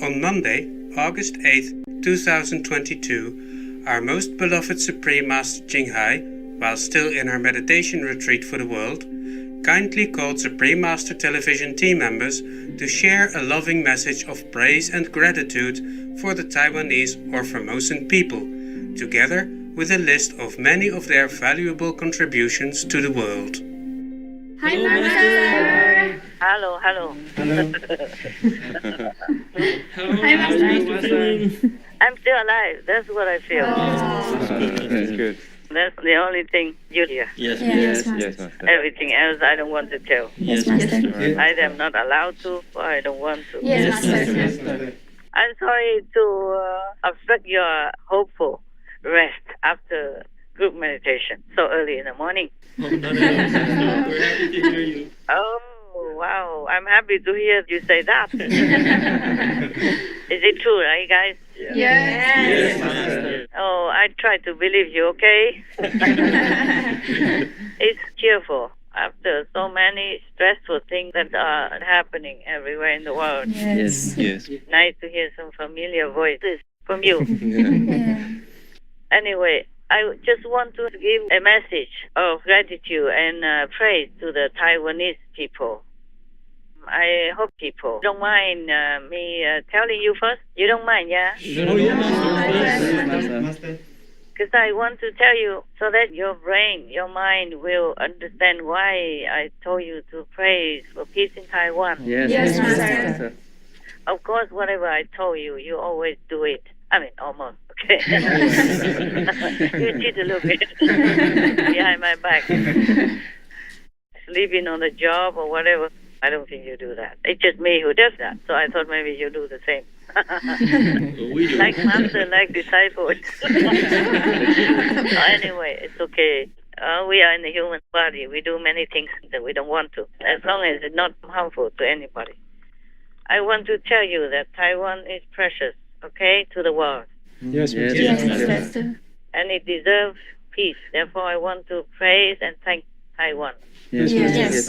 On Monday, August 8th, 2022, our most beloved Supreme Master Ngài, while still in our meditation retreat for the world, kindly called Supreme Master Television team members to share a loving message of praise and gratitude for the Taiwanese or Formosan people, together with a list of many of their valuable contributions to the world. Hi, Master! Hello. Hi, Master! I'm still alive. That's what I feel. That's good. That's the only thing you hear. Yes, Master. Everything else I don't want to tell. Yes, Master. Either I'm not allowed to or I don't want to. Yes, Master. I'm sorry to obstruct your hopeful rest after group meditation so early in the morning. Oh, no. We're happy to hear you. Oh, wow. I'm happy to hear you say that. Is it true, right, guys? Yes. Master. Oh, I try to believe you, okay? It's cheerful after so many stressful things that are happening everywhere in the world. Yes. Nice to hear some familiar voices from you. Yeah. Anyway, I just want to give a message of gratitude and praise to the Taiwanese people. I hope people don't mind me telling you first. You don't mind, yeah? Oh, yes, Master. Because I want to tell you so that your brain, your mind will understand why I told you to praise for peace in Taiwan. Yes, Master. Of course, whatever I told you, you always do it. I mean, almost, okay? You did a little bit behind my back. Sleeping on the job or whatever. I don't think you do that. It's just me who does that. So I thought maybe you do the same. We do. Like master, like disciple. Anyway, it's okay. We are in the human body. We do many things that we don't want to, as long as it's not harmful to anybody. I want to tell you that Taiwan is precious, okay, to the world. Yes, Master. And it deserves peace. Therefore, I want to praise and thank Taiwan. Yes.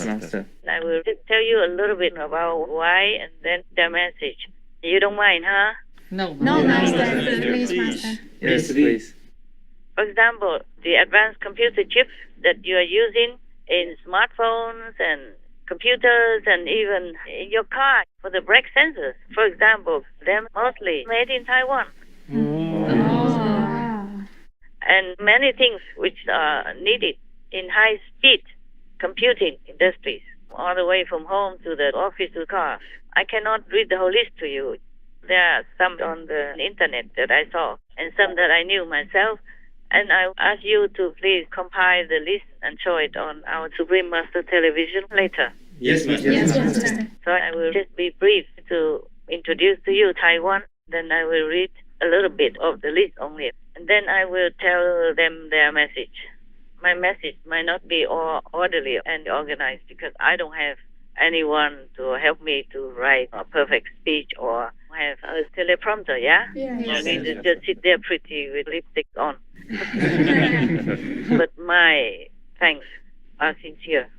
Master. I will just tell you a little bit about why and then the message. You don't mind, huh? No, Master. Please, Master. Yes, please. For example, the advanced computer chips that you are using in smartphones and computers and even in your car for the brake sensors, for example, they're mostly made in Taiwan. And many things which are needed in high-speed computing industries, all the way from home to the office to the car. I cannot read the whole list to you. There are some on the internet that I saw and some that I knew myself. And I ask you to please compile the list and show it on our Supreme Master Television later. Yes, Master. Yes, Master. So I will just be brief to introduce to you Taiwan. Then I will read a little bit of the list only. And then I will tell them their message. My message might not be all orderly and organized because I don't have anyone to help me to write a perfect speech or have a teleprompter, yeah? I mean, just sit there pretty with lipstick on. But my thanks are sincere.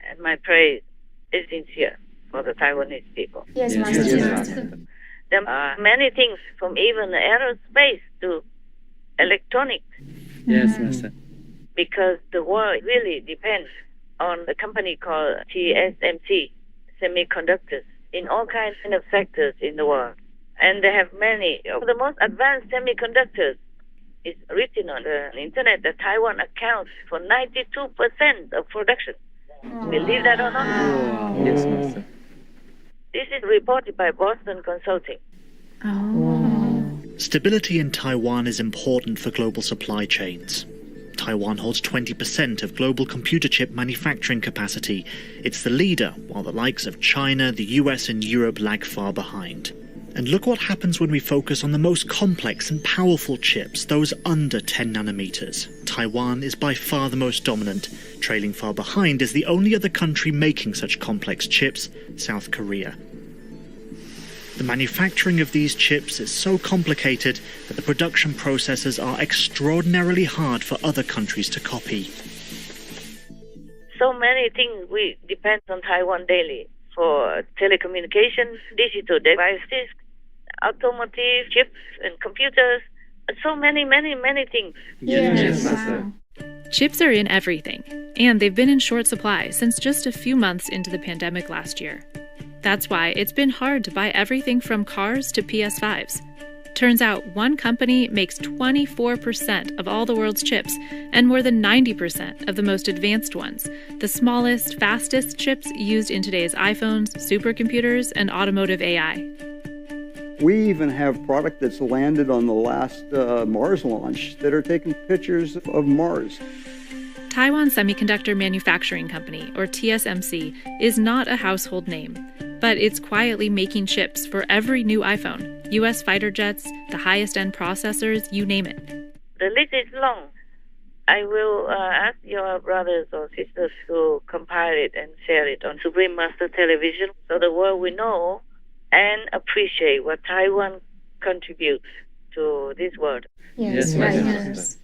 And my praise is sincere for the Taiwanese people. Yes, Master. There are many things from even aerospace to electronics. Yes, Master. Because the world really depends on the company called TSMC, semiconductors, in all kinds of sectors in the world. And they have many of the most advanced semiconductors. It's written on the internet that Taiwan accounts for 92% of production. Believe that or not? Yes, Master. This is reported by Boston Consulting. Stability in Taiwan is important for global supply chains. Taiwan holds 20% of global computer chip manufacturing capacity. It's the leader, while the likes of China, the US and Europe lag far behind. And look what happens when we focus on the most complex and powerful chips, those under 10 nanometers. Taiwan is by far the most dominant. Trailing far behind is the only other country making such complex chips, South Korea. The manufacturing of these chips is so complicated that the production processes are extraordinarily hard for other countries to copy. So many things we depend on Taiwan daily. for telecommunications, digital devices, automotive, chips and computers, so many things. Yes. Master. Chips are in everything, and they've been in short supply since just a few months into the pandemic last year. That's why it's been hard to buy everything from cars to PS5s. Turns out one company makes 24% of all the world's chips and more than 90% of the most advanced ones, the smallest, fastest chips used in today's iPhones, supercomputers, and automotive AI. We even have product that's landed on the last Mars launch that are taking pictures of Mars. Taiwan Semiconductor Manufacturing Company, or TSMC, is not a household name, but it's quietly making chips for every new iPhone, U.S. fighter jets, the highest-end processors, you name it. The list is long. I will ask your brothers or sisters to compile it and share it on Supreme Master Television so the world will know and appreciate what Taiwan contributes to this world. Yes. Yes, Right. Master.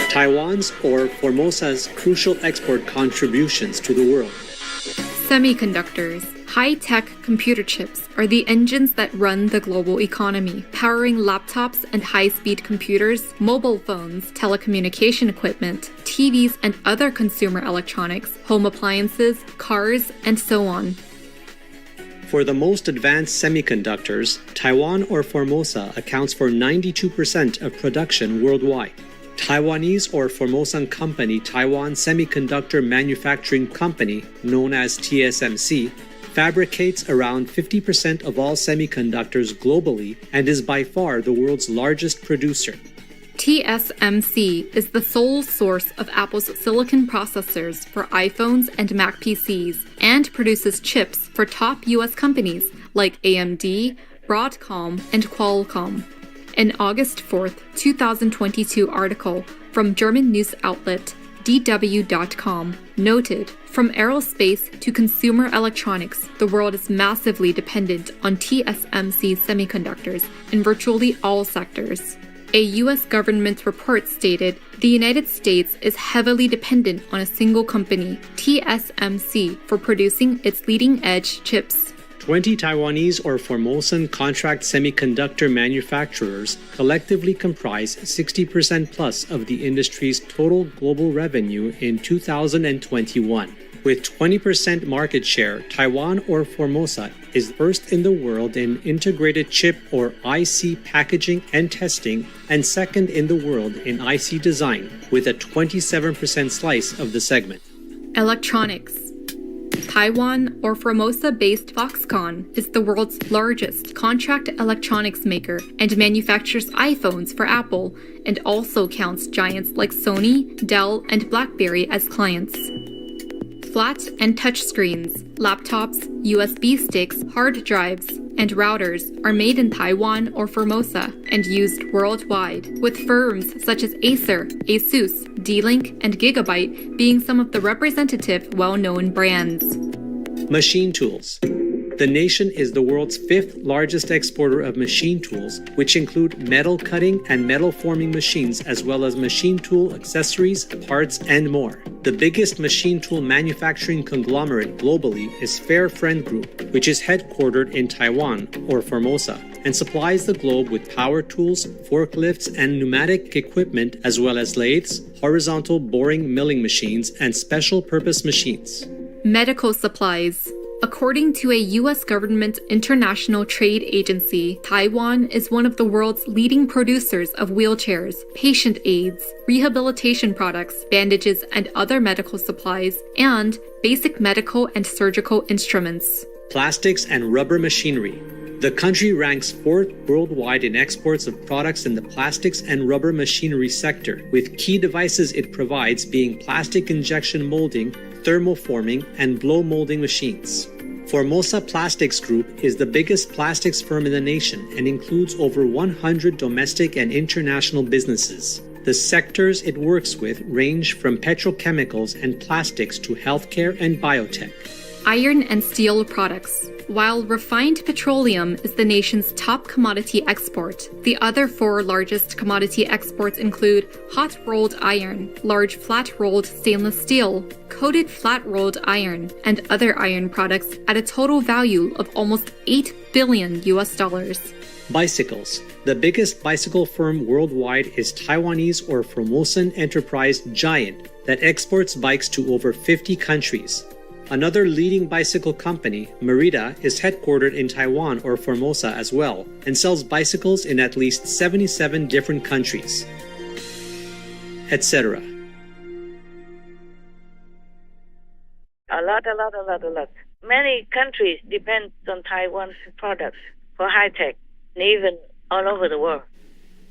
Taiwan's or Formosa's crucial export contributions to the world. Semiconductors, high-tech computer chips, are the engines that run the global economy, powering laptops and high-speed computers, mobile phones, telecommunication equipment, TVs and other consumer electronics, home appliances, cars, and so on. For the most advanced semiconductors, Taiwan or Formosa accounts for 92% of production worldwide. Taiwanese or Formosan company Taiwan Semiconductor Manufacturing Company, known as TSMC, fabricates around 50% of all semiconductors globally and is by far the world's largest producer. TSMC is the sole source of Apple's silicon processors for iPhones and Mac PCs and produces chips for top US companies like AMD, Broadcom, and Qualcomm. An August 4, 2022 article from German news outlet DW.com noted, "From aerospace to consumer electronics, the world is massively dependent on TSMC semiconductors in virtually all sectors." A U.S. government report stated the United States is heavily dependent on a single company, TSMC, for producing its leading-edge chips. 20 Taiwanese or Formosan contract semiconductor manufacturers collectively comprise 60% plus of the industry's total global revenue in 2021. With 20% market share, Taiwan or Formosa is first in the world in integrated chip or IC packaging and testing, and second in the world in IC design, with a 27% slice of the segment. Electronics. Taiwan or Formosa-based Foxconn is the world's largest contract electronics maker and manufactures iPhones for Apple, and also counts giants like Sony, Dell, and BlackBerry as clients. Flat and touch screens, laptops, USB sticks, hard drives, and routers are made in Taiwan or Formosa and used worldwide, with firms such as Acer, Asus, D-Link, and Gigabyte being some of the representative well-known brands. Machine tools. The nation is the world's 5th largest exporter of machine tools, which include metal cutting and metal forming machines, as well as machine tool accessories, parts, and more. The biggest machine tool manufacturing conglomerate globally is Fair Friend Group, which is headquartered in Taiwan or Formosa, and supplies the globe with power tools, forklifts, and pneumatic equipment, as well as lathes, horizontal boring milling machines, and special purpose machines. Medical supplies. According to a U.S. government international trade agency, Taiwan is one of the world's leading producers of wheelchairs, patient aids, rehabilitation products, bandages and other medical supplies, and basic medical and surgical instruments. Plastics and rubber machinery. The country ranks 4th worldwide in exports of products in the plastics and rubber machinery sector, with key devices it provides being plastic injection molding, thermoforming, and blow molding machines. Formosa Plastics Group is the biggest plastics firm in the nation and includes over 100 domestic and international businesses. The sectors it works with range from petrochemicals and plastics to healthcare and biotech. iron and steel products. While refined petroleum is the nation's top commodity export, the other four largest commodity exports include hot-rolled iron, large flat-rolled stainless steel, coated flat-rolled iron, and other iron products at a total value of almost $8 billion. Bicycles. The biggest bicycle firm worldwide is Taiwanese or Formosan enterprise Giant that exports bikes to over 50 countries. Another leading bicycle company, Merida, is headquartered in Taiwan or Formosa as well, and sells bicycles in at least 77 different countries, etc. A lot. Many countries depend on Taiwan's products for high tech, and even all over the world.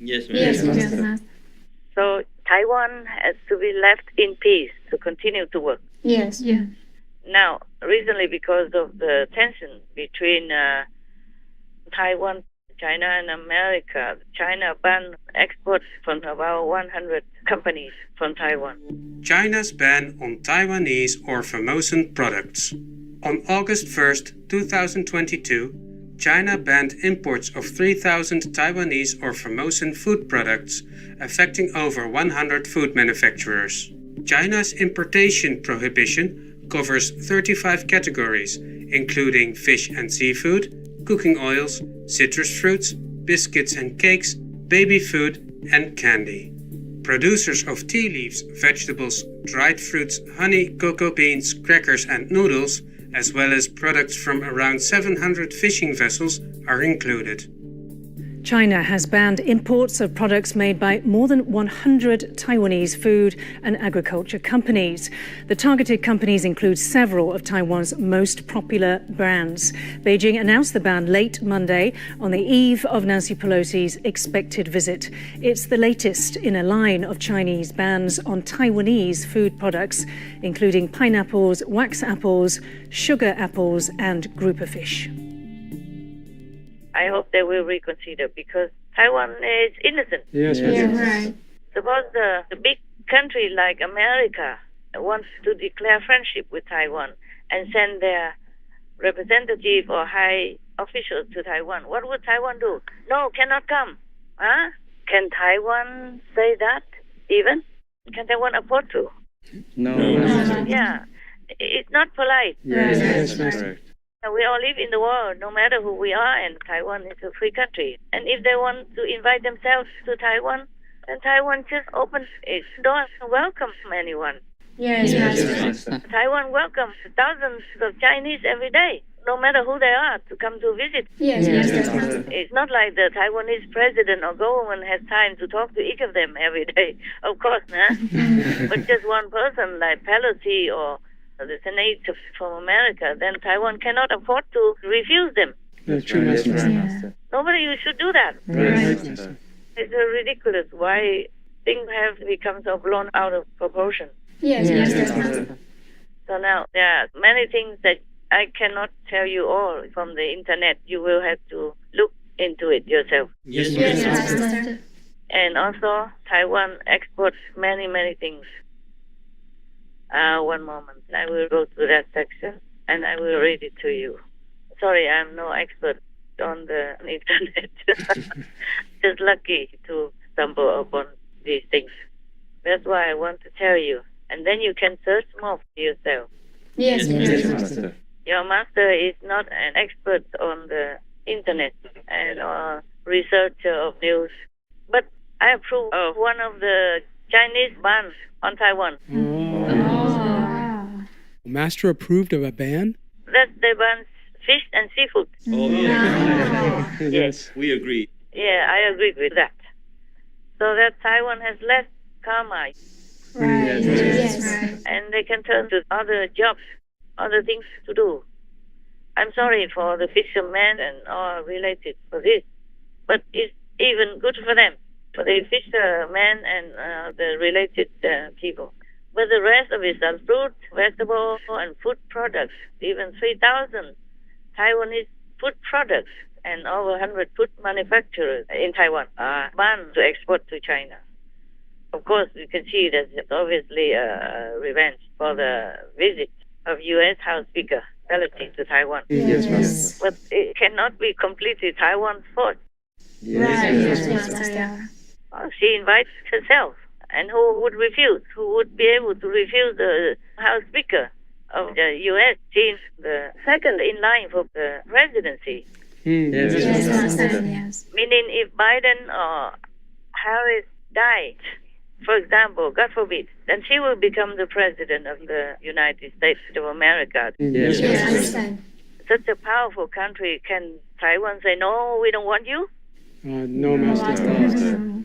Yes, ma'am. Yes, Master. So Taiwan has to be left in peace to continue to work. Yes. Yeah. Now, recently, because of the tension between Taiwan, China, and America, China banned exports from about 100 companies from Taiwan. China's ban on Taiwanese or Formosan products. On August 1st, 2022, China banned imports of 3,000 Taiwanese or Formosan food products, affecting over 100 food manufacturers. China's importation prohibition covers 35 categories, including fish and seafood, cooking oils, citrus fruits, biscuits and cakes, baby food, and candy. Producers of tea leaves, vegetables, dried fruits, honey, cocoa beans, crackers, and noodles, as well as products from around 700 fishing vessels, are included. China has banned imports of products made by more than 100 Taiwanese food and agriculture companies. The targeted companies include several of Taiwan's most popular brands. Beijing announced the ban late Monday on the eve of Nancy Pelosi's expected visit. It's the latest in a line of Chinese bans on Taiwanese food products, including pineapples, wax apples, sugar apples, and grouper fish. I hope they will reconsider because Taiwan is innocent. Yes, Right. Suppose the big country like America wants to declare friendship with Taiwan and send their representative or high officials to Taiwan. What would Taiwan do? No, cannot come. Huh? Can Taiwan say that even? Can Taiwan afford to? No. Yeah. It's not polite. Yes, correct. We all live in the world, no matter who we are, and Taiwan is a free country. And if they want to invite themselves to Taiwan, then Taiwan just opens its doors and welcomes anyone. Yes. Taiwan welcomes thousands of Chinese every day, no matter who they are, to come to visit. Yes. It's not like the Taiwanese president or government has time to talk to each of them every day. Of course, nah? But just one person like Pelosi or the senator from America, then Taiwan cannot afford to refuse them. That's true, Master. Nobody should do that. Right. It's ridiculous why things have become so blown out of proportion. Yes. So now there are many things that I cannot tell you all from the internet. You will have to look into it yourself. Yes, Master. And also, Taiwan exports many things. One moment. I will go to that section and I will read it to you. Sorry, I'm no expert on the internet. Just lucky to stumble upon these things. That's why I want to tell you. And then you can search more for yourself. Yes. Master. Your master is not an expert on the internet and researcher of news. But I approve of one of the Chinese bans on Taiwan. Master approved of a ban? That they ban fish and seafood. Oh, yeah. Yes. We agree. Yeah, I agree with that. So that Taiwan has less karma. Right. Yes. And they can turn to other jobs, other things to do. I'm sorry for the fishermen and all related for this, but it's even good for them, for the fishermen and the related people. But the rest of it are fruit, vegetable, and food products. Even 3,000 Taiwanese food products and over 100 food manufacturers in Taiwan are banned to export to China. Of course, you can see that it's obviously a revenge for the visit of U.S. House Speaker hospitality to Taiwan. Yes, Master. But it cannot be completely Taiwan's fault. Yes, Master. Yeah. She invites herself. And who would refuse? Who would be able to refuse the House Speaker of the U.S.? She's the second in line for the presidency. Yes, Master. Yes. Meaning if Biden or Harris died, for example, God forbid, then she will become the president of the United States of America. Yes, Yes, Master. understand. Such a powerful country, can Taiwan say, no, we don't want you? No, Master.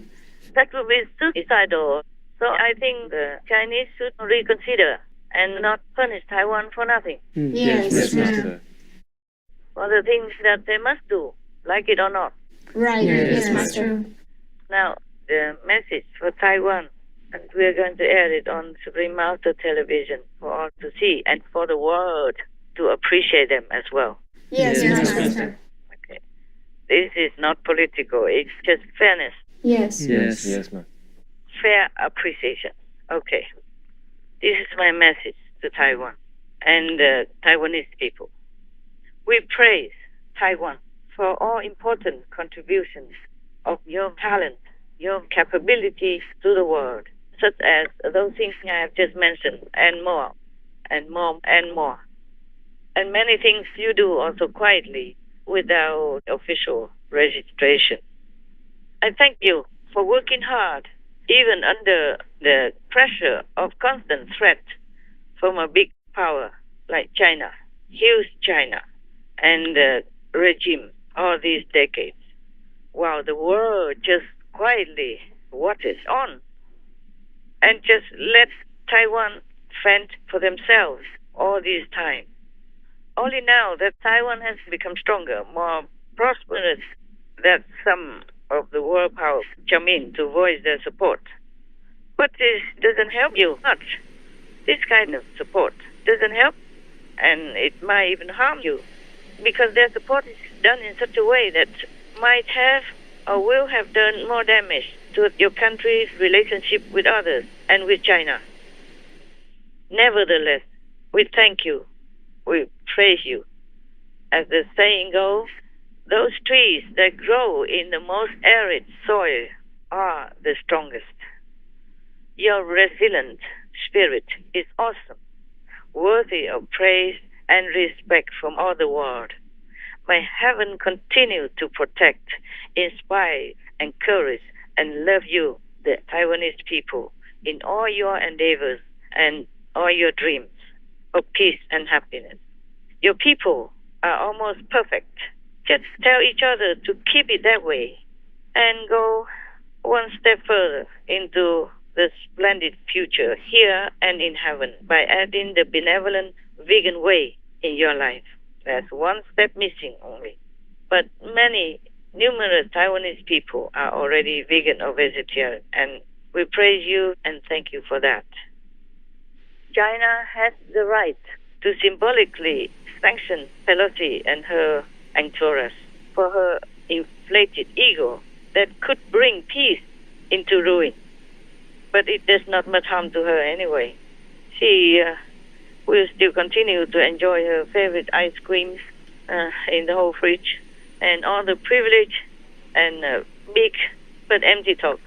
That would be suicidal. So I think the Chinese should reconsider and not punish Taiwan for nothing. Yes, Yes, Master. For the things that they must do, like it or not. Right. Yes, Yes, Master. Now, the message for Taiwan, and we're going to air it on Supreme Master Television for all to see and for the world to appreciate them as well. Yes, Yes, Master. Okay. This is not political, it's just fairness, Yes. Yes, yes, Master. fair appreciation. Okay. This is my message to Taiwan and the Taiwanese people. We praise Taiwan for all important contributions of your talent, your capabilities to the world, such as those things I have just mentioned, and more, and more, and more. And many things you do also quietly without official registration. I thank you for working hard, even under the pressure of constant threat from a big power like China, huge China, and the regime all these decades, while the world just quietly watches on and just lets Taiwan fend for themselves all this time. Only now that Taiwan has become stronger, more prosperous, that some of the world powers come in to voice their support. But this doesn't help you much. This kind of support doesn't help, and it might even harm you, because their support is done in such a way that might have or will have done more damage to your country's relationship with others and with China. Nevertheless, we thank you. We praise you. As the saying goes, those trees that grow in the most arid soil are the strongest. Your resilient spirit is awesome, worthy of praise and respect from all the world. May heaven continue to protect, inspire, encourage, and love you, the Taiwanese people, in all your endeavors and all your dreams of peace and happiness. Your people are almost perfect. Just tell each other to keep it that way and go one step further into the splendid future here and in heaven by adding the benevolent vegan way in your life. There's one step missing only. But numerous Taiwanese people are already vegan or vegetarian, and we praise you and thank you for that. China has the right to symbolically sanction Pelosi and her entourage for her inflated ego that could bring peace into ruin. But it does not much harm to her anyway. She will still continue to enjoy her favorite ice creams in the whole fridge and all the privilege and big but empty talks.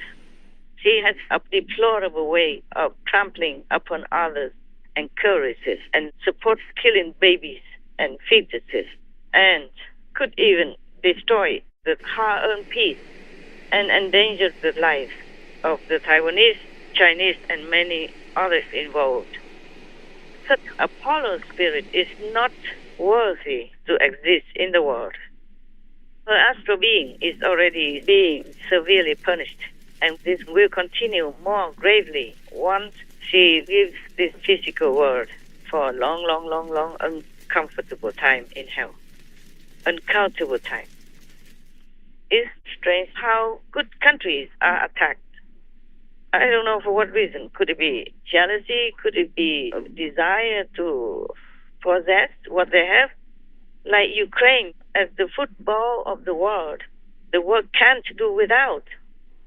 She has a deplorable way of trampling upon others, encourages and supports killing babies and fetuses, and could even destroy the hard-earned peace and endanger the lives of the Taiwanese, Chinese, and many others involved. Such a polar spirit is not worthy to exist in the world. Her astral being is already being severely punished, and this will continue more gravely once she leaves this physical world for a long, long, long, long, uncomfortable time in hell. Uncountable time. It's strange how good countries are attacked. I don't know for what reason. Could it be jealousy? Could it be a desire to possess what they have? Like Ukraine, as the football of the world can't do without.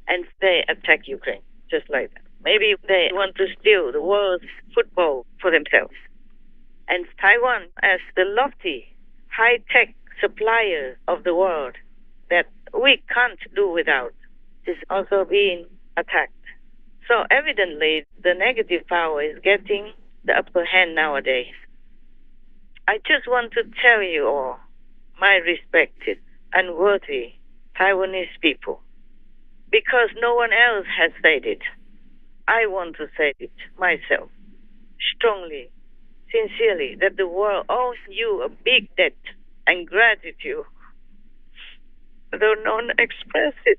And they attack Ukraine, just like that. Maybe they want to steal the world's football for themselves. And Taiwan, as the lofty, high-tech supplier of the world that we can't do without, is also being attacked. So evidently, the negative power is getting the upper hand nowadays. I just want to tell you all, my respected and worthy Taiwanese people, because no one else has said it, I want to say it myself, strongly, sincerely, that the world owes you a big debt and gratitude, though none express it.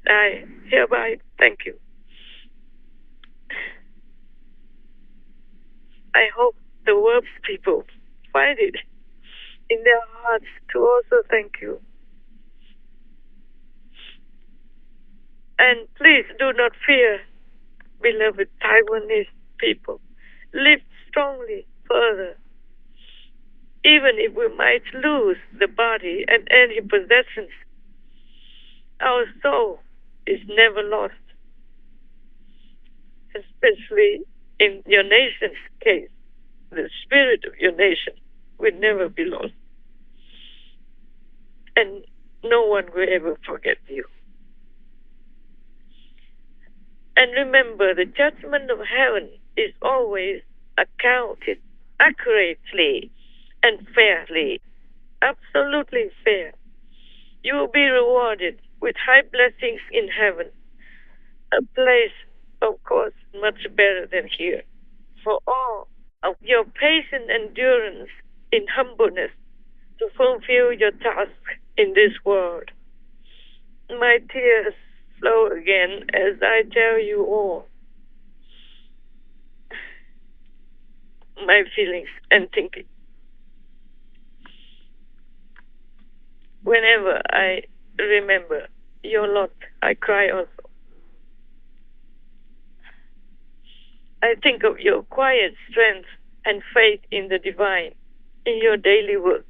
I hereby thank you. I hope the world's people find it in their hearts to also thank you. And please do not fear, beloved Taiwanese people. Live strongly further. Even if we might lose the body and any possessions, our soul is never lost. Especially in your nation's case, the spirit of your nation will never be lost. And no one will ever forget you. And remember, the judgment of heaven is always accounted accurately and fairly, absolutely fair. You will be rewarded with high blessings in heaven, a place, of course, much better than here, for all of your patient endurance in humbleness to fulfill your task in this world. My tears flow again as I tell you all my feelings and thinking. Whenever I remember your lot, I cry also. I think of your quiet strength and faith in the divine in your daily work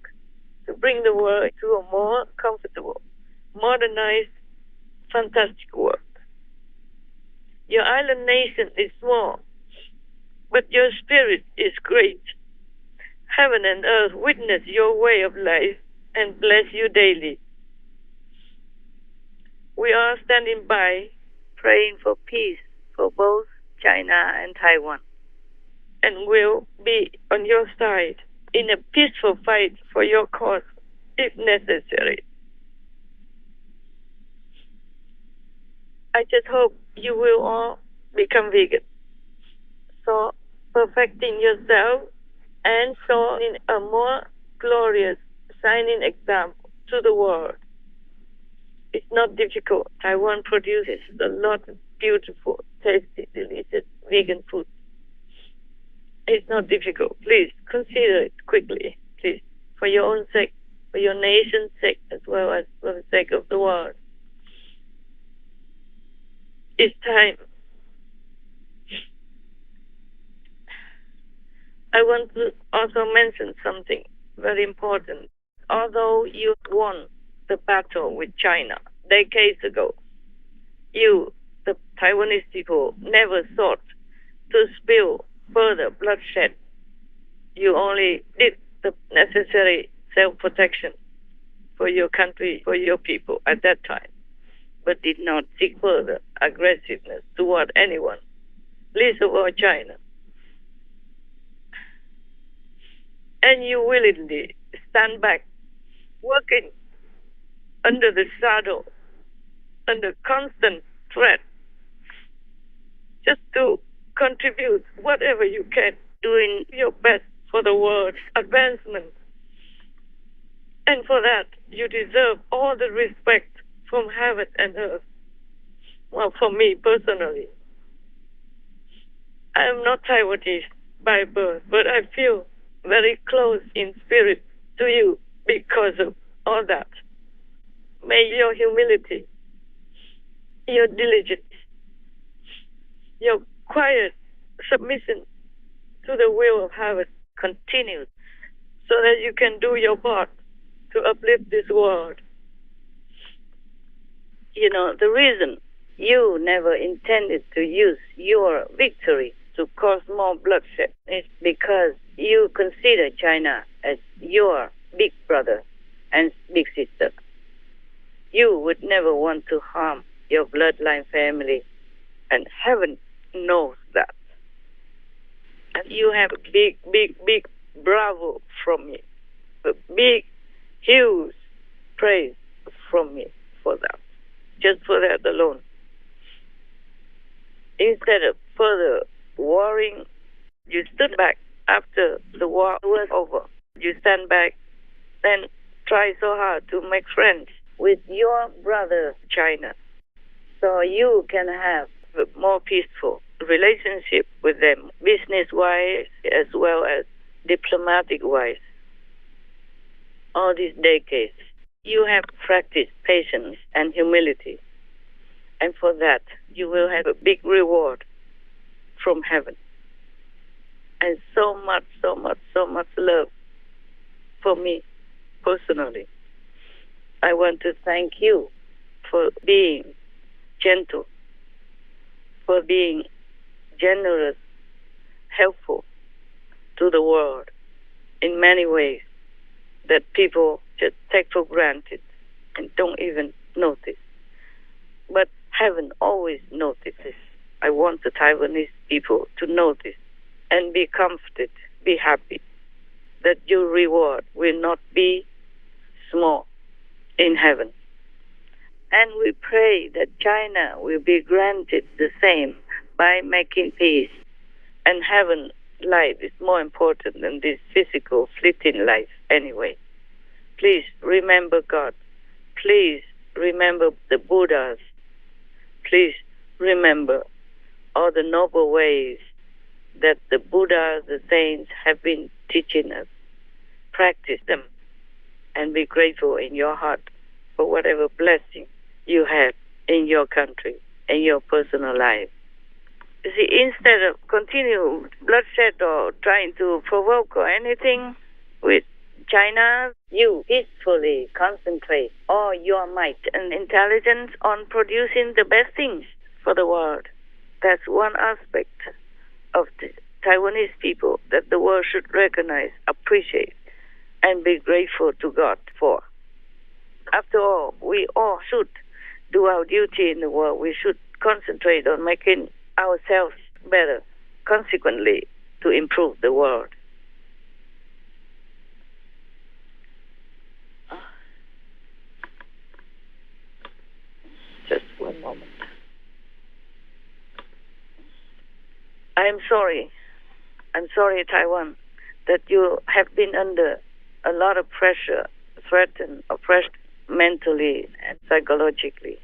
to bring the world to a more comfortable, modernized, fantastic world. Your island nation is small, but your spirit is great. Heaven and earth witness your way of life and bless you daily. We are standing by, praying for peace for both China and Taiwan, and will be on your side in a peaceful fight for your cause if necessary. I just hope you will all become vegan, so perfecting yourself and showing a more glorious, shining example to the world. It's not difficult. Taiwan produces a lot of beautiful, tasty, delicious vegan food. It's not difficult. Please consider it quickly, please, for your own sake, for your nation's sake, as well as for the sake of the world. It's time. I want to also mention something very important. Although you won the battle with China decades ago, you, the Taiwanese people, never sought to spill further bloodshed. You only did the necessary self-protection for your country, for your people at that time, but did not seek further aggressiveness toward anyone, least of all China. And you willingly stand back, working under the shadow, under constant threat, just to contribute whatever you can, doing your best for the world's advancement. And for that, you deserve all the respect from heaven and earth. Well, for me personally, I am not Taiwanese by birth, but I feel very close in spirit to you because of all that. May your humility, your diligence, your quiet submission to the will of heaven continue so that you can do your part to uplift this world. You know, the reason you never intended to use your victory to cause more bloodshed. It's because you consider China as your big brother and big sister. You would never want to harm your bloodline family, and heaven knows that. And you have a big, big, big bravo from me. A big, huge praise from me for that. Just for that alone. Instead of further warring, you stood back after the war was over. You stand back and try so hard to make friends with your brother China, so you can have a more peaceful relationship with them, business-wise as well as diplomatic-wise. All these decades, you have practiced patience and humility, and for that, you will have a big reward from heaven. And so much love for me personally. I want to thank you for being gentle, for being generous, helpful to the world in many ways that people just take for granted and don't even notice. But heaven always notices. I want the Taiwanese people to notice and be comforted, be happy that your reward will not be small in heaven. And we pray that China will be granted the same by making peace. And heaven life is more important than this physical, fleeting life anyway. Please remember God. Please remember the Buddhas. Please remember all the noble ways that the Buddhas, the saints have been teaching us. Practice them and be grateful in your heart for whatever blessing you have in your country and your personal life. You see, instead of continue bloodshed or trying to provoke or anything with China, you peacefully concentrate all your might and intelligence on producing the best things for the world. That's one aspect of the Taiwanese people that the world should recognize, appreciate, and be grateful to God for. After all, we all should do our duty in the world. We should concentrate on making ourselves better, consequently, to improve the world. Just one moment. I'm sorry, Taiwan, that you have been under a lot of pressure, threatened, oppressed mentally and psychologically.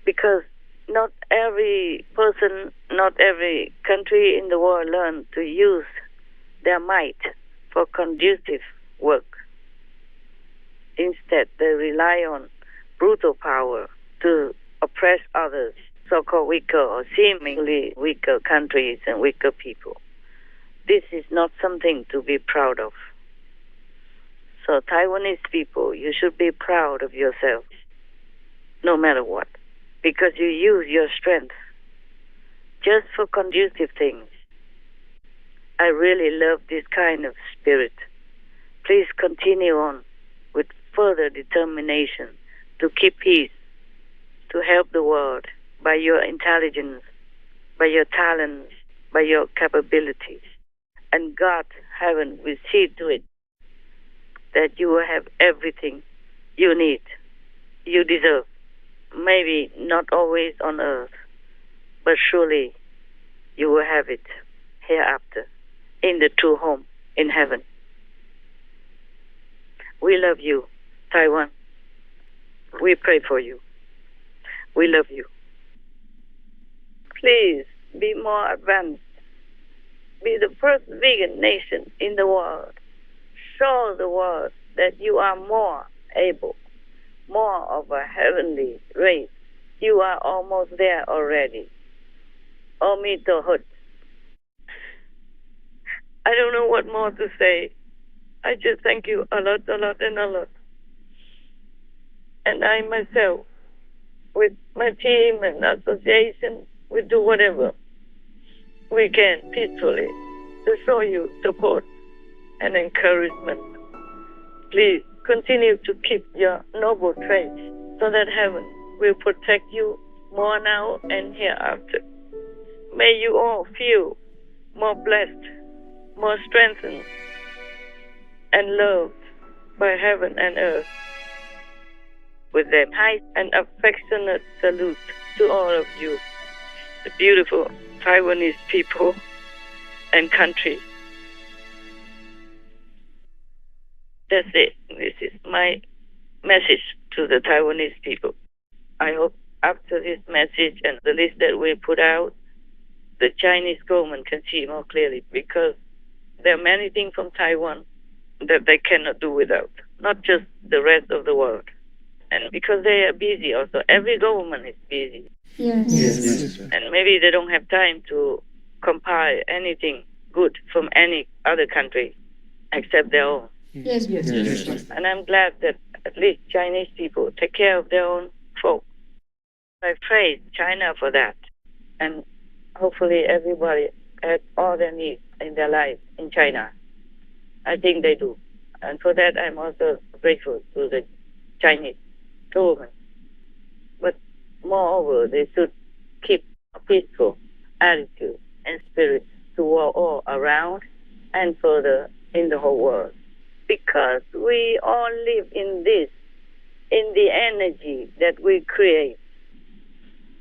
Because not every person, not every country in the world learn to use their might for conducive work. Instead, they rely on brutal power to oppress others, so-called weaker or seemingly weaker countries and weaker people. This is not something to be proud of. So Taiwanese people, you should be proud of yourselves, no matter what, because you use your strength just for conducive things. I really love this kind of spirit. Please continue on with further determination to keep peace, to help the world by your intelligence, by your talents, by your capabilities. And God, heaven, will see to it that you will have everything you need, you deserve. Maybe not always on earth, but surely you will have it hereafter in the true home in heaven. We love you, Taiwan. We pray for you. We love you. Please be more advanced. Be the first vegan nation in the world. Show the world that you are more able, more of a heavenly race. You are almost there already. Omito Hut. I don't know what more to say. I just thank you a lot, and a lot. And I myself, with my team and association, We do whatever we can peacefully to show you support and encouragement. Please continue to keep your noble traits so that heaven will protect you more now and hereafter. May you all feel more blessed, more strengthened, and loved by heaven and earth. With a high and affectionate salute to all of you, the beautiful Taiwanese people and country. That's it. This is my message to the Taiwanese people. I hope after this message and the list that we put out, the Chinese government can see more clearly, because there are many things from Taiwan that they cannot do without, not just the rest of the world. And because they are busy also, every government is busy. Yes. And maybe they don't have time to compile anything good from any other country except their own. Yes. And I'm glad that at least Chinese people take care of their own folk. I praise China for that. And hopefully everybody has all their needs in their life in China. I think they do. And for that, I'm also grateful to the Chinese government. But moreover, they should keep a peaceful attitude and spirit toward all around and further in the whole world. Because we all live in this, in the energy that we create.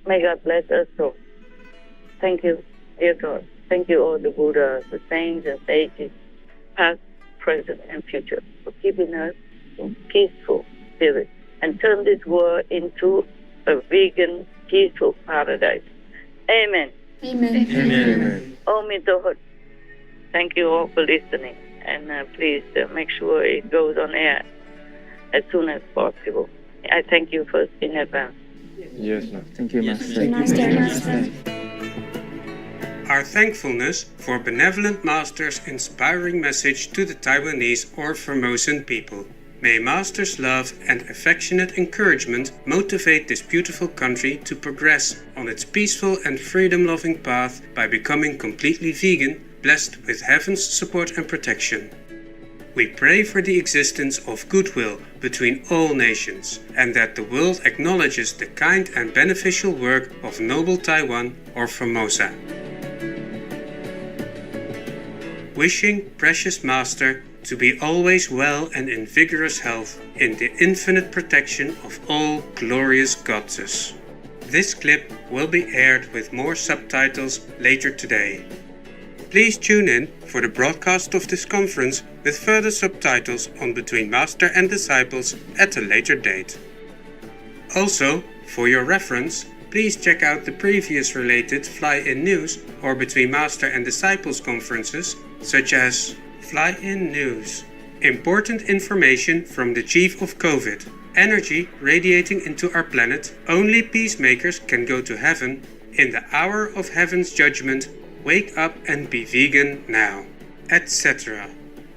May God bless us all. Thank you, dear God. Thank you all the Buddhas, the saints and sages, past, present, and future, for keeping us in peaceful spirit and turn this world into a vegan, peaceful paradise. Amen. Amen. Om. Thank you all for listening. And please make sure it goes on air as soon as possible. I thank you first in advance. Yes, ma'am. Thank you, Master. Our thankfulness for Benevolent Master's inspiring message to the Taiwanese or Formosan people. May Master's love and affectionate encouragement motivate this beautiful country to progress on its peaceful and freedom-loving path by becoming completely vegan, blessed with heaven's support and protection. We pray for the existence of goodwill between all nations, and that the world acknowledges the kind and beneficial work of noble Taiwan or Formosa. Wishing Precious Master to be always well and in vigorous health in the infinite protection of all glorious goddesses. This clip will be aired with more subtitles later today. Please tune in for the broadcast of this conference with further subtitles on Between Master and Disciples at a later date. Also, for your reference, please check out the previous related Fly-In News or Between Master and Disciples conferences, such as Fly-In News. Important information from the Chief of COVID. Energy radiating into our planet. Only peacemakers can go to heaven. In the hour of heaven's judgment, wake up and be vegan now, etc.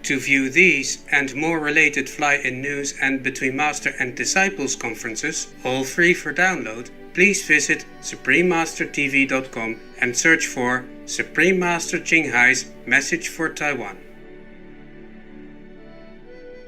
To view these and more related Fly-In News and Between Master and Disciples conferences, all free for download, please visit SupremeMasterTV.com and search for Supreme Master Jinghai's Message for Taiwan.